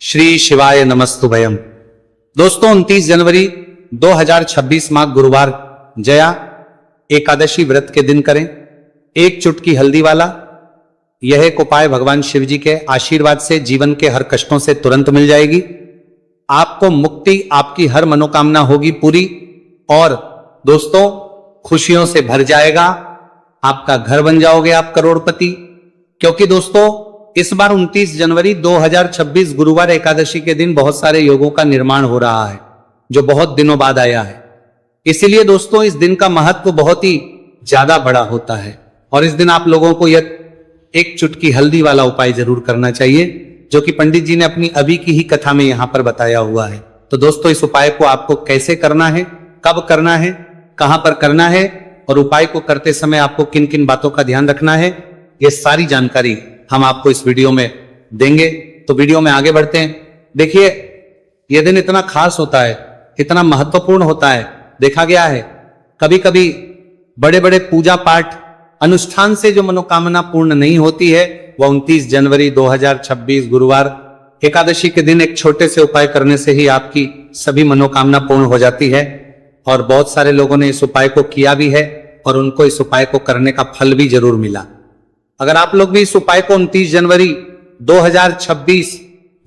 श्री शिवाय नमस्तुभयम। दोस्तों 29 जनवरी 2026 माह गुरुवार जया एकादशी व्रत के दिन करें एक चुटकी हल्दी वाला। यह एक उपाय भगवान शिव जी के आशीर्वाद से जीवन के हर कष्टों से तुरंत मिल जाएगी। आपको मुक्ति, आपकी हर मनोकामना होगी पूरी और दोस्तों खुशियों से भर जाएगा। आपका घर बन जाओगे आप करोड़पति। क्योंकि दोस्तों इस बार 29 जनवरी 2026 गुरुवार एकादशी के दिन बहुत सारे योगों का निर्माण हो रहा है जो बहुत दिनों बाद आया है। इसीलिए दोस्तों इस दिन का महत्व बहुत ही ज्यादा बड़ा होता है और इस दिन आप लोगों को यह एक चुटकी हल्दी वाला उपाय जरूर करना चाहिए जो कि पंडित जी ने अपनी अभी की ही कथा में यहां पर बताया हुआ है। तो दोस्तों इस उपाय को आपको कैसे करना है, कब करना है, कहां पर करना है और उपाय को करते समय आपको किन किन बातों का ध्यान रखना है, ये सारी जानकारी हम आपको इस वीडियो में देंगे। तो वीडियो में आगे बढ़ते हैं। देखिए यह दिन इतना खास होता है, इतना महत्वपूर्ण होता है। देखा गया है कभी कभी बड़े बड़े पूजा पाठ अनुष्ठान से जो मनोकामना पूर्ण नहीं होती है वह 29 जनवरी 2026 गुरुवार एकादशी के दिन एक छोटे से उपाय करने से ही आपकी सभी मनोकामना पूर्ण हो जाती है। और बहुत सारे लोगों ने इस उपाय को किया भी है और उनको इस उपाय को करने का फल भी जरूर मिला। अगर आप लोग भी इस उपाय को 29 जनवरी 2026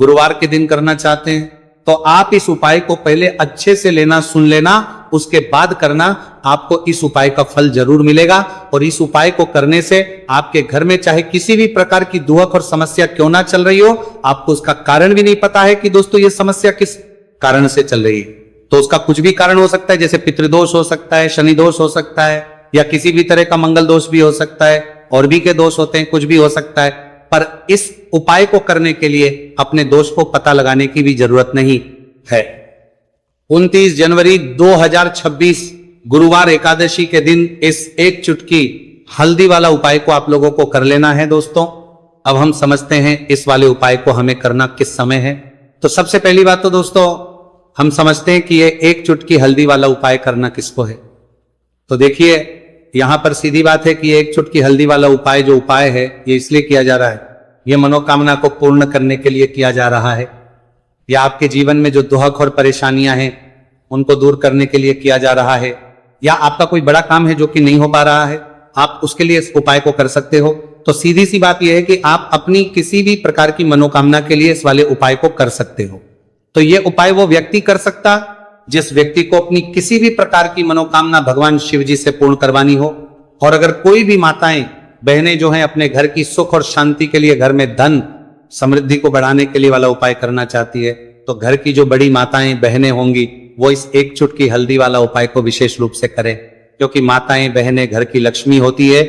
गुरुवार के दिन करना चाहते हैं तो आप इस उपाय को पहले अच्छे से लेना, सुन लेना, उसके बाद करना। आपको इस उपाय का फल जरूर मिलेगा और इस उपाय को करने से आपके घर में चाहे किसी भी प्रकार की दुख और समस्या क्यों ना चल रही हो, आपको उसका कारण भी नहीं पता है कि दोस्तों ये समस्या किस कारण से चल रही है। तो उसका कुछ भी कारण हो सकता है, जैसे पितृदोष हो सकता है, शनि दोष हो सकता है या किसी भी तरह का मंगल दोष भी हो सकता है और भी के दोष होते हैं, कुछ भी हो सकता है। पर इस उपाय को करने के लिए अपने दोष को पता लगाने की भी जरूरत नहीं है। 29 जनवरी 2026 गुरुवार एकादशी के दिन इस एक चुटकी हल्दी वाला उपाय को आप लोगों को कर लेना है। दोस्तों अब हम समझते हैं इस वाले उपाय को हमें करना किस समय है। तो सबसे पहली बात तो दोस्तों हम समझते हैं कि ये एक चुटकी हल्दी वाला उपाय करना किसको है। तो देखिए यहां पर सीधी बात है कि एक चुटकी हल्दी वाला उपाय जो उपाय है ये इसलिए किया जा रहा है, ये मनोकामना को पूर्ण करने के लिए किया जा रहा है या आपके जीवन में जो दुख और परेशानियां हैं उनको दूर करने के लिए किया जा रहा है या आपका कोई बड़ा काम है जो कि नहीं हो पा रहा है, आप उसके लिए इस उपाय को कर सकते हो। तो सीधी सी बात यह है कि आप अपनी किसी भी प्रकार की मनोकामना के लिए इस वाले उपाय को कर सकते हो। तो ये उपाय वो व्यक्ति कर सकता जिस व्यक्ति को अपनी किसी भी प्रकार की मनोकामना भगवान शिव जी से पूर्ण करवानी हो। और अगर कोई भी माताएं बहनें जो हैं अपने घर की सुख और शांति के लिए, घर में धन समृद्धि को बढ़ाने के लिए वाला उपाय करना चाहती है तो घर की जो बड़ी माताएं बहनें होंगी वो इस एक चुटकी हल्दी वाला उपाय को विशेष रूप से करें। क्योंकि माताएं बहनें घर की लक्ष्मी होती है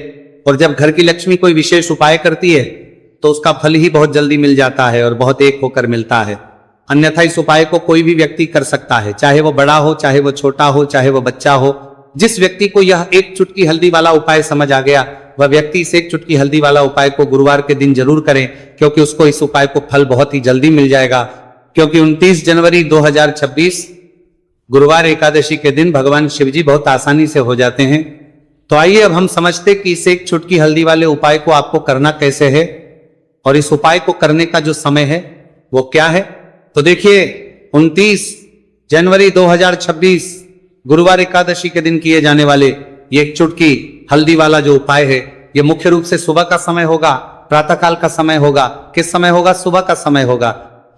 और जब घर की लक्ष्मी कोई विशेष उपाय करती है तो उसका फल ही बहुत जल्दी मिल जाता है और बहुत एक होकर मिलता है। अन्यथा इस उपाय को कोई भी व्यक्ति कर सकता है, चाहे वो बड़ा हो, चाहे वो छोटा हो, चाहे वो बच्चा हो। जिस व्यक्ति को यह एक चुटकी हल्दी वाला उपाय समझ आ गया वह व्यक्ति इस एक चुटकी हल्दी वाला उपाय को गुरुवार के दिन जरूर करें क्योंकि उसको इस उपाय को फल बहुत ही जल्दी मिल जाएगा। क्योंकि 29 जनवरी 2026 गुरुवार एकादशी के दिन भगवान शिव जी बहुत आसानी से हो जाते हैं। तो आइए अब हम समझते कि इस एक चुटकी हल्दी वाले उपाय को आपको करना कैसे है और इस उपाय को करने का जो समय है वो क्या है। तो देखिए 29 जनवरी 2026 गुरुवार एकादशी के दिन किए जाने वाले ये एक चुटकी हल्दी वाला जो उपाय है ये मुख्य रूप से सुबह का समय होगा, प्रातःकाल का समय होगा। किस समय होगा? सुबह का समय होगा।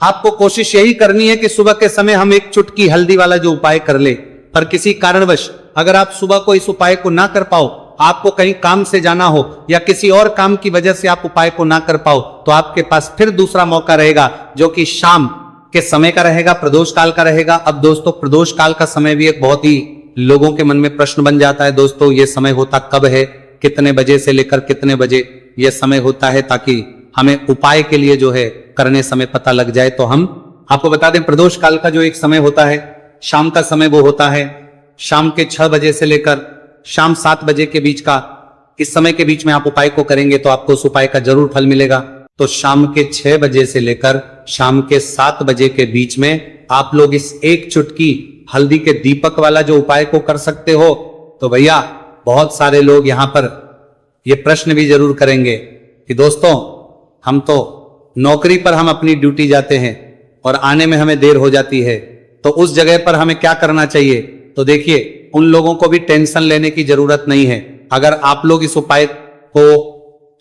आपको कोशिश यही करनी है कि सुबह के समय हम एक चुटकी हल्दी वाला जो उपाय कर ले। पर किसी कारणवश अगर आप सुबह को इस उपाय को ना कर पाओ, आपको कहीं काम से जाना हो या किसी और काम की वजह से आप उपाय को ना कर पाओ तो आपके पास फिर दूसरा मौका रहेगा जो कि शाम के समय का रहेगा, प्रदोष काल का रहेगा। अब दोस्तों प्रदोष काल का समय भी एक बहुत ही लोगों के मन में प्रश्न बन जाता है। दोस्तों ये समय होता कब है, कितने बजे से लेकर कितने बजे ये समय होता है, ताकि हमें उपाय के लिए जो है करने समय पता लग जाए। तो हम आपको बता दें प्रदोष काल का जो एक समय होता है शाम का समय वो होता है शाम के 6 बजे से लेकर शाम 7 बजे के बीच का। इस समय के बीच में आप उपाय को करेंगे तो आपको उस उपाय का जरूर फल मिलेगा। तो शाम के 6 बजे से लेकर शाम के 7 बजे के बीच में आप लोग इस एक चुटकी हल्दी के दीपक वाला जो उपाय को कर सकते हो। तो भैया बहुत सारे लोग यहां पर ये प्रश्न भी जरूर करेंगे कि दोस्तों हम तो नौकरी पर हम अपनी ड्यूटी जाते हैं और आने में हमें देर हो जाती है, तो उस जगह पर हमें क्या करना चाहिए? तो देखिए, उन लोगों को भी टेंशन लेने की जरूरत नहीं है। अगर आप लोग इस उपाय को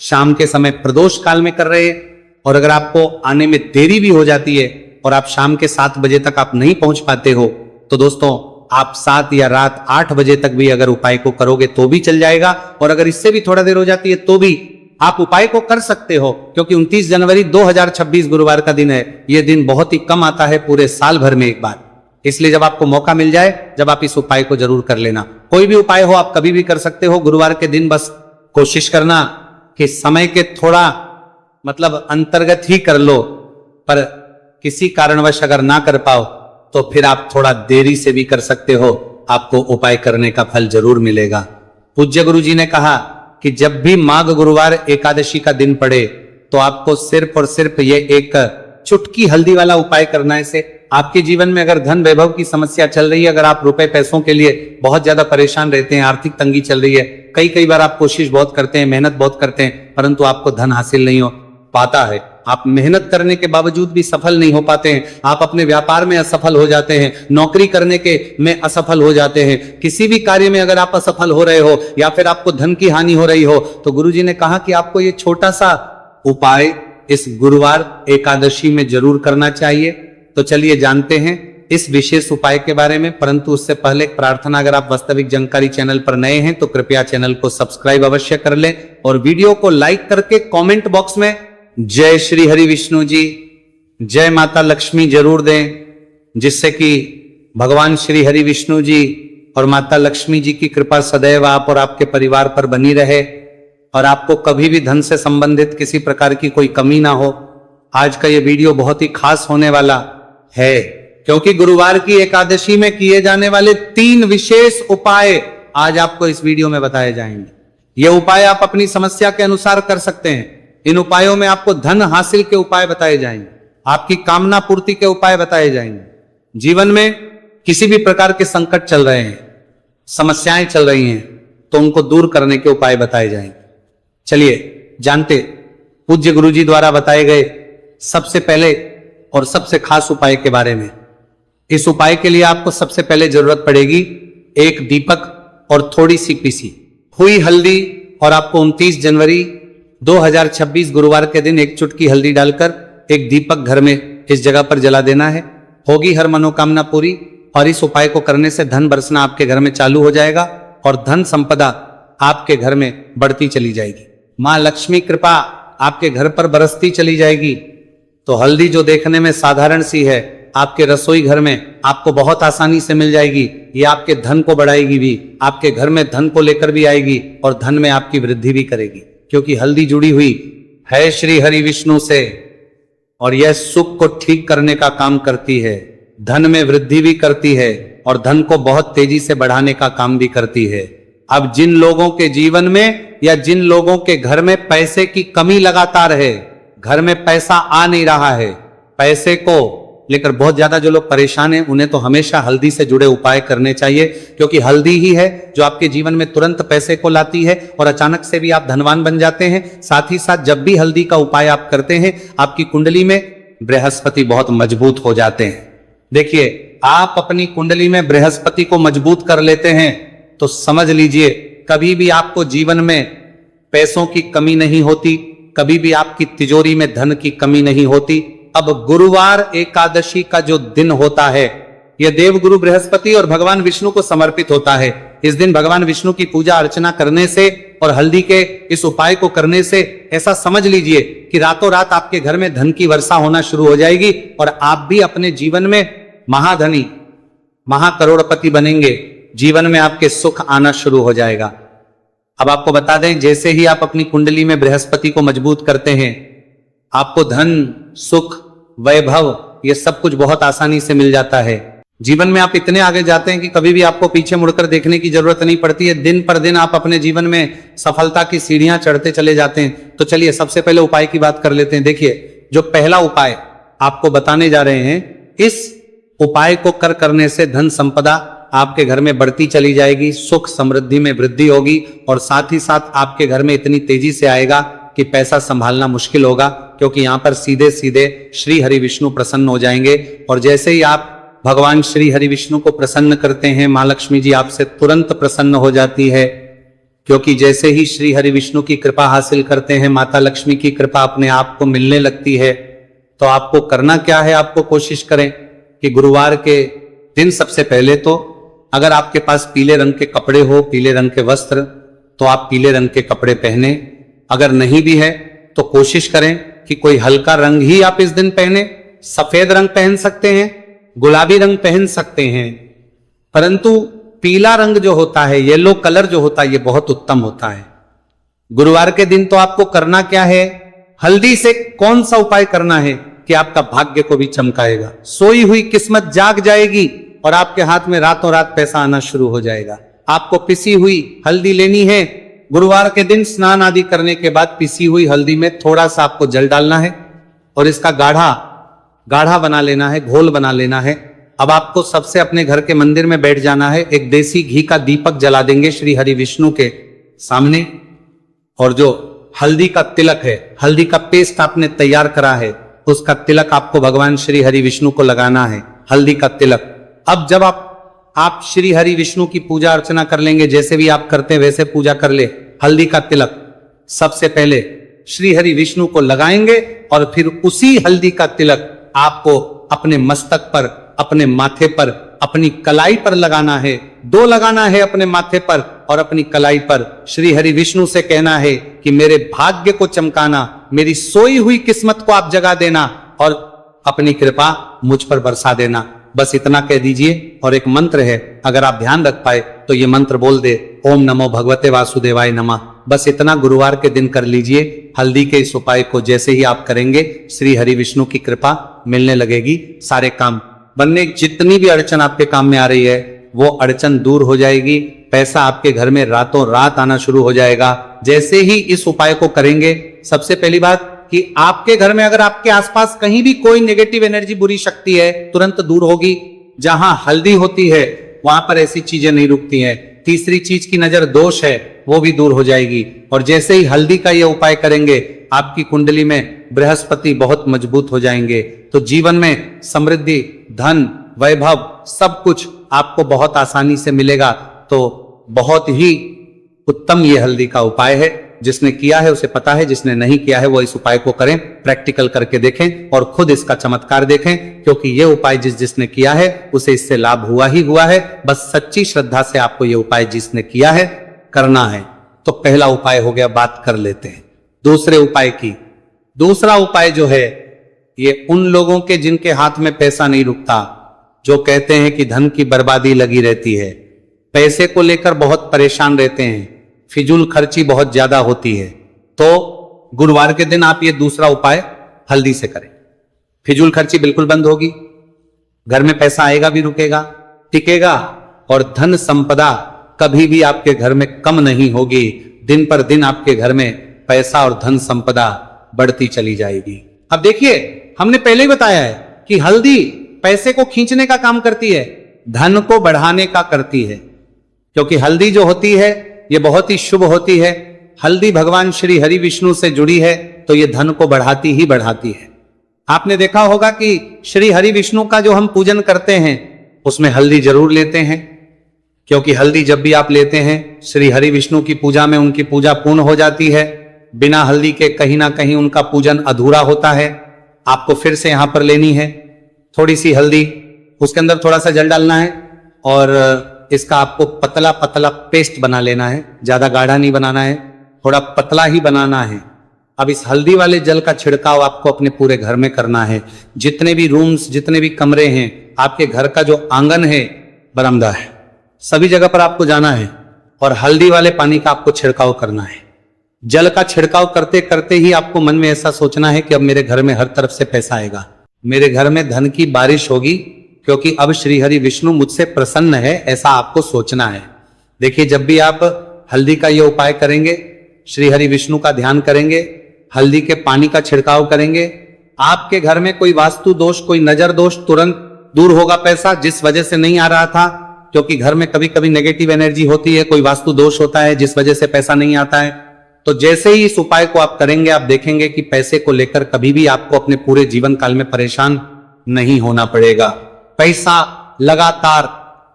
शाम के समय प्रदोष काल में कर रहे हैं और अगर आपको आने में देरी भी हो जाती है और आप शाम के 7 बजे तक आप नहीं पहुंच पाते हो, तो दोस्तों आप 7 या रात 8 बजे तक भी अगर उपाय को करोगे तो भी चल जाएगा। और अगर इससे भी थोड़ा देर हो जाती है तो भी आप उपाय को कर सकते हो, क्योंकि 29 जनवरी 2026 गुरुवार का दिन है। यह दिन बहुत ही कम आता है पूरे साल भर में एक बार, इसलिए जब आपको मौका मिल जाए, जब आप इस उपाय को जरूर कर लेना। कोई भी उपाय हो आप कभी भी कर सकते हो। गुरुवार के दिन बस कोशिश करना कि समय के थोड़ा अंतर्गत ही कर लो, पर किसी कारणवश अगर ना कर पाओ तो फिर आप थोड़ा देरी से भी कर सकते हो, आपको उपाय करने का फल जरूर मिलेगा। पूज्य गुरु जी ने कहा कि जब भी माघ गुरुवार एकादशी का दिन पड़े तो आपको सिर्फ और सिर्फ ये एक चुटकी हल्दी वाला उपाय करना है। से आपके जीवन में अगर धन वैभव की समस्या चल रही है, अगर आप रुपए पैसों के लिए बहुत ज्यादा परेशान रहते हैं, आर्थिक तंगी चल रही है, कई बार आप कोशिश बहुत करते हैं, मेहनत बहुत करते हैं, परंतु आपको धन हासिल नहीं हो पाता है, आप मेहनत करने के बावजूद भी सफल नहीं हो पाते हैं, आप अपने व्यापार में असफल हो जाते हैं, नौकरी करने के में असफल हो जाते हैं, किसी भी कार्य में अगर आप असफल हो रहे हो या फिर आपको धन की हानि हो रही हो, तो गुरुजी ने कहा कि आपको ये छोटा सा उपाय इस गुरुवार एकादशी में जरूर करना चाहिए। तो चलिए जानते हैं इस विशेष उपाय के बारे में, परंतु उससे पहले एक प्रार्थना, अगर आप वास्तविक जानकारी चैनल पर नए हैं तो कृपया चैनल को सब्सक्राइब अवश्य कर लें और वीडियो को लाइक करके कमेंट बॉक्स में जय श्री हरि विष्णु जी, जय माता लक्ष्मी जरूर दें, जिससे कि भगवान श्री हरि विष्णु जी और माता लक्ष्मी जी की कृपा सदैव आप और आपके परिवार पर बनी रहे और आपको कभी भी धन से संबंधित किसी प्रकार की कोई कमी ना हो। आज का ये वीडियो बहुत ही खास होने वाला है, क्योंकि गुरुवार की एकादशी में किए जाने वाले 3 विशेष उपाय आज आपको इस वीडियो में बताए जाएंगे। ये उपाय आप अपनी समस्या के अनुसार कर सकते हैं। इन उपायों में आपको धन हासिल के उपाय बताए जाएंगे, आपकी कामना पूर्ति के उपाय बताए जाएंगे, जीवन में किसी भी प्रकार के संकट चल रहे हैं, समस्याएं चल रही हैं, तो उनको दूर करने के उपाय बताए जाएंगे। चलिए जानते पूज्य गुरु जी द्वारा बताए गए सबसे पहले और सबसे खास उपाय के बारे में। इस उपाय के लिए आपको सबसे पहले जरूरत पड़ेगी एक दीपक और थोड़ी सी पीसी हुई हल्दी, और आपको 29 जनवरी 2026 गुरुवार के दिन एक चुटकी हल्दी डालकर एक दीपक घर में इस जगह पर जला देना है। होगी हर मनोकामना पूरी, और इस उपाय को करने से धन बरसना आपके घर में चालू हो जाएगा और धन संपदा आपके घर में बढ़ती चली जाएगी। मां लक्ष्मी कृपा आपके घर पर बरसती चली जाएगी। तो हल्दी जो देखने में साधारण सी है, आपके रसोई घर में आपको बहुत आसानी से मिल जाएगी। ये आपके धन को बढ़ाएगी भी, आपके घर में धन को लेकर भी आएगी और धन में आपकी वृद्धि भी करेगी, क्योंकि हल्दी जुड़ी हुई है श्री हरि विष्णु से और यह सुख को ठीक करने का काम करती है, धन में वृद्धि भी करती है और धन को बहुत तेजी से बढ़ाने का काम भी करती है। अब जिन लोगों के जीवन में या जिन लोगों के घर में पैसे की कमी लगातार है, घर में पैसा आ नहीं रहा है, पैसे को लेकर बहुत ज्यादा जो लोग परेशान हैं, उन्हें तो हमेशा हल्दी से जुड़े उपाय करने चाहिए, क्योंकि हल्दी ही है जो आपके जीवन में तुरंत पैसे को लाती है और अचानक से भी आप धनवान बन जाते हैं। साथ ही साथ जब भी हल्दी का उपाय आप करते हैं, आपकी कुंडली में बृहस्पति बहुत मजबूत हो जाते हैं। देखिए, आप अपनी कुंडली में बृहस्पति को मजबूत कर लेते हैं तो समझ लीजिए कभी भी आपको जीवन में पैसों की कमी नहीं होती, कभी भी आपकी तिजोरी में धन की कमी नहीं होती। अब गुरुवार एकादशी का जो दिन होता है, यह देवगुरु बृहस्पति और भगवान विष्णु को समर्पित होता है। इस दिन भगवान विष्णु की पूजा अर्चना करने से और हल्दी के इस उपाय को करने से ऐसा समझ लीजिए कि रातों रात आपके घर में धन की वर्षा होना शुरू हो जाएगी और आप भी अपने जीवन में महाधनी, महाकरोड़पति बनेंगे। जीवन में आपके सुख आना शुरू हो जाएगा। अब आपको बता दें, जैसे ही आप अपनी कुंडली में बृहस्पति को मजबूत करते हैं, आपको धन, सुख, वैभव ये सब कुछ बहुत आसानी से मिल जाता है। जीवन में आप इतने आगे जाते हैं कि कभी भी आपको पीछे मुड़कर देखने की जरूरत नहीं पड़ती है। दिन पर दिन आप अपने जीवन में सफलता की सीढ़ियां चढ़ते चले जाते हैं। तो चलिए सबसे पहले उपाय की बात कर लेते हैं। देखिए, जो पहला उपाय आपको बताने जा रहे हैं, इस उपाय को करने से धन संपदा आपके घर में बढ़ती चली जाएगी, सुख समृद्धि में वृद्धि होगी और साथ ही साथ आपके घर में इतनी तेजी से आएगा कि पैसा संभालना मुश्किल होगा, क्योंकि यहां पर सीधे सीधे श्री हरि विष्णु प्रसन्न हो जाएंगे। और जैसे ही आप भगवान श्री हरि विष्णु को प्रसन्न करते हैं, मां लक्ष्मी जी आपसे तुरंत प्रसन्न हो जाती है, क्योंकि जैसे ही श्री हरि विष्णु की कृपा हासिल करते हैं, माता लक्ष्मी की कृपा अपने आप को मिलने लगती है। तो आपको करना क्या है, आपको कोशिश करें कि गुरुवार के दिन सबसे पहले तो अगर आपके पास पीले रंग के कपड़े हो, पीले रंग के वस्त्र, तो आप पीले रंग के कपड़े पहने। अगर नहीं भी है तो कोशिश करें कि कोई हल्का रंग ही आप इस दिन पहने। सफेद रंग पहन सकते हैं, गुलाबी रंग पहन सकते हैं, परंतु पीला रंग जो होता है, येलो कलर जो होता है, ये बहुत उत्तम होता है। गुरुवार के दिन तो आपको करना क्या है, हल्दी से कौन सा उपाय करना है कि आपका भाग्य को भी चमकाएगा, सोई हुई किस्मत जाग जाएगी और आपके हाथ में रातों रात पैसा आना शुरू हो जाएगा। आपको पिसी हुई हल्दी लेनी है। गुरुवार के दिन स्नान आदि करने के बाद पिसी हुई हल्दी में थोड़ा सा आपको जल डालना है और इसका गाढ़ा बना लेना है, घोल बना लेना है। अब आपको सबसे अपने घर के मंदिर में बैठ जाना है, एक देसी घी का दीपक जला देंगे श्री हरि विष्णु के सामने, और जो हल्दी का तिलक है, हल्दी का पेस्ट आपने तैयार करा है, उसका तिलक आपको भगवान श्री हरि विष्णु को लगाना है, हल्दी का तिलक। अब जब आप श्री हरि विष्णु की पूजा अर्चना कर लेंगे, जैसे भी आप करते हैं वैसे पूजा कर ले। हल्दी का तिलक सबसे पहले श्री हरि विष्णु को लगाएंगे और फिर उसी हल्दी का तिलक आपको अपने मस्तक पर, अपने माथे पर, अपनी कलाई पर लगाना है। 2 लगाना है अपने माथे पर और अपनी कलाई पर। श्री हरि विष्णु से कहना है कि मेरे भाग्य को चमकाना, मेरी सोई हुई किस्मत को आप जगा देना और अपनी कृपा मुझ पर बरसा देना। बस इतना कह दीजिए। और एक मंत्र है, अगर आप ध्यान रख पाए तो ये मंत्र बोल दे, ओम नमो भगवते वासुदेवाय नमः। बस इतना गुरुवार के दिन कर लीजिए। हल्दी के इस उपाय को जैसे ही आप करेंगे, श्री हरि विष्णु की कृपा मिलने लगेगी, सारे काम बनने, जितनी भी अड़चन आपके काम में आ रही है वो अड़चन दूर हो जाएगी। पैसा आपके घर में रातों रात आना शुरू हो जाएगा जैसे ही इस उपाय को करेंगे। सबसे पहली बात कि आपके घर में अगर आपके आसपास कहीं भी कोई नेगेटिव एनर्जी, बुरी शक्ति है, तुरंत दूर होगी। जहां हल्दी होती है वहां पर ऐसी चीजें नहीं रुकती हैं। तीसरी चीज की नजर दोष है, वो भी दूर हो जाएगी। और जैसे ही हल्दी का ये उपाय करेंगे, आपकी कुंडली में बृहस्पति बहुत मजबूत हो जाएंगे। तो जीवन में समृद्धि, धन, वैभव, सब कुछ आपको बहुत आसानी से मिलेगा। तो बहुत ही उत्तम ये हल्दी का उपाय है। जिसने किया है उसे पता है, जिसने नहीं किया है वो इस उपाय को करें, प्रैक्टिकल करके देखें और खुद इसका चमत्कार देखें, क्योंकि ये उपाय जिसने किया है उसे इससे लाभ हुआ ही हुआ है। बस सच्ची श्रद्धा से आपको ये उपाय जिसने किया है करना है। तो पहला उपाय हो गया, बात कर लेते हैं दूसरे उपाय की। दूसरा उपाय जो है ये उन लोगों के जिनके हाथ में पैसा नहीं रुकता, जो कहते हैं कि धन की बर्बादी लगी रहती है, पैसे को लेकर बहुत परेशान रहते हैं, फिजूल खर्ची बहुत ज्यादा होती है। तो गुरुवार के दिन आप ये दूसरा उपाय हल्दी से करें। फिजूल खर्ची बिल्कुल बंद होगी, घर में पैसा आएगा भी, रुकेगा, टिकेगा, और धन संपदा कभी भी आपके घर में कम नहीं होगी। दिन पर दिन आपके घर में पैसा और धन संपदा बढ़ती चली जाएगी। अब देखिए, हमने पहले ही बताया है कि हल्दी पैसे को खींचने का काम करती है, धन को बढ़ाने का करती है, क्योंकि हल्दी जो होती है ये बहुत ही शुभ होती है। हल्दी भगवान श्री हरि विष्णु से जुड़ी है, तो ये धन को बढ़ाती ही बढ़ाती है। आपने देखा होगा कि श्री हरि विष्णु का जो हम पूजन करते हैं उसमें हल्दी जरूर लेते हैं, क्योंकि हल्दी जब भी आप लेते हैं श्री हरि विष्णु की पूजा में उनकी पूजा पूर्ण हो जाती है। बिना हल्दी के कहीं ना कहीं उनका पूजन अधूरा होता है। आपको फिर से यहां पर लेनी है थोड़ी सी हल्दी, उसके अंदर थोड़ा सा जल डालना है और इसका आपको पतला पतला पेस्ट बना लेना है। ज्यादा गाढ़ा नहीं बनाना है, थोड़ा पतला ही बनाना है। अब इस हल्दी वाले जल का छिड़काव आपको अपने पूरे घर में करना है। जितने भी रूम्स, जितने भी कमरे हैं, आपके घर का जो आंगन है, बरामदा है, सभी जगह पर आपको जाना है और हल्दी वाले पानी का आपको छिड़काव करना है। जल का छिड़काव करते करते ही आपको मन में ऐसा सोचना है कि अब मेरे घर में हर तरफ से पैसा आएगा, मेरे घर में धन की बारिश होगी, क्योंकि अब श्री हरि विष्णु मुझसे प्रसन्न है, ऐसा आपको सोचना है। देखिए, जब भी आप हल्दी का ये उपाय करेंगे, श्री हरि विष्णु का ध्यान करेंगे, हल्दी के पानी का छिड़काव करेंगे, आपके घर में कोई वास्तु दोष, कोई नजर दोष तुरंत दूर होगा। पैसा जिस वजह से नहीं आ रहा था, क्योंकि घर में कभी कभी नेगेटिव एनर्जी होती है, कोई वास्तु दोष होता है जिस वजह से पैसा नहीं आता है, तो जैसे ही इस उपाय को आप करेंगे, आप देखेंगे कि पैसे को लेकर कभी भी आपको अपने पूरे जीवन काल में परेशान नहीं होना पड़ेगा। पैसा लगातार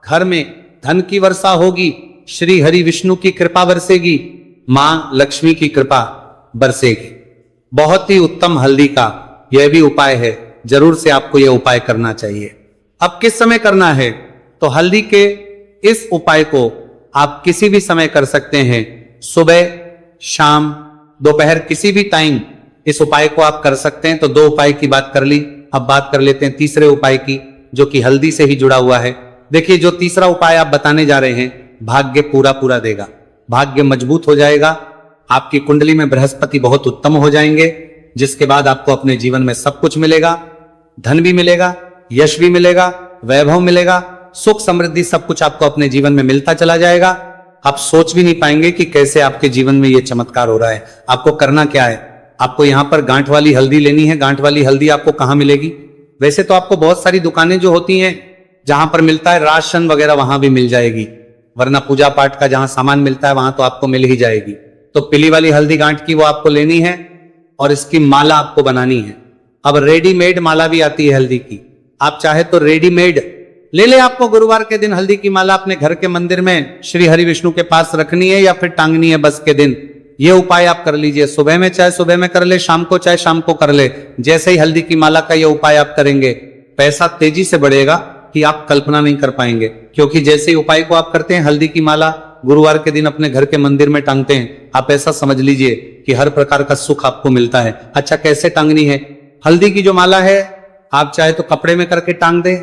घर में धन की वर्षा होगी, श्री हरि विष्णु की कृपा बरसेगी, मां लक्ष्मी की कृपा बरसेगी। बहुत ही उत्तम हल्दी का यह भी उपाय है, जरूर से आपको यह उपाय करना चाहिए। अब किस समय करना है? तो हल्दी के इस उपाय को आप किसी भी समय कर सकते हैं, सुबह, शाम, दोपहर, किसी भी टाइम इस उपाय को आप कर सकते हैं। तो दो उपाय की बात कर ली, अब बात कर लेते हैं तीसरे उपाय की, जो कि हल्दी से ही जुड़ा हुआ है। देखिए, जो तीसरा उपाय आप बताने जा रहे हैं, भाग्य पूरा देगा, भाग्य मजबूत हो जाएगा, आपकी कुंडली में बृहस्पति बहुत उत्तम हो जाएंगे, जिसके बाद आपको अपने जीवन में सब कुछ मिलेगा, धन भी मिलेगा, यश भी मिलेगा, वैभव मिलेगा, सुख समृद्धि, सब कुछ आपको अपने जीवन में मिलता चला जाएगा। आप सोच भी नहीं पाएंगे कि कैसे आपके जीवन में यह चमत्कार हो रहा है। आपको करना क्या है? आपको यहां पर गांठ वाली हल्दी लेनी है। गांठ वाली हल्दी आपको कहां मिलेगी? वैसे तो आपको बहुत सारी दुकानें जो होती हैं, जहां पर मिलता है राशन वगैरह, वहां भी मिल जाएगी, वरना पूजा पाठ का जहां सामान मिलता है वहां तो आपको मिल ही जाएगी। तो पीली वाली हल्दी गांठ की वो आपको लेनी है और इसकी माला आपको बनानी है। अब रेडीमेड माला भी आती है हल्दी की, आप चाहे तो रेडीमेड ले ले। आपको गुरुवार के दिन हल्दी की माला अपने घर के मंदिर में श्री हरि विष्णु के पास रखनी है या फिर टांगनी है बस के दिन। ये उपाय आप कर लीजिए, सुबह में चाहे सुबह में कर ले, शाम को चाहे शाम को कर ले। जैसे ही हल्दी की माला का ये उपाय आप करेंगे, पैसा तेजी से बढ़ेगा कि आप कल्पना नहीं कर पाएंगे। क्योंकि जैसे ही उपाय को आप करते हैं, हल्दी की माला गुरुवार के दिन अपने घर के मंदिर में टांगते हैं, आप ऐसा समझ लीजिए कि हर प्रकार का सुख आपको मिलता है। अच्छा, कैसे टांगनी है? हल्दी की जो माला है, आप चाहे तो कपड़े में करके टांग दें,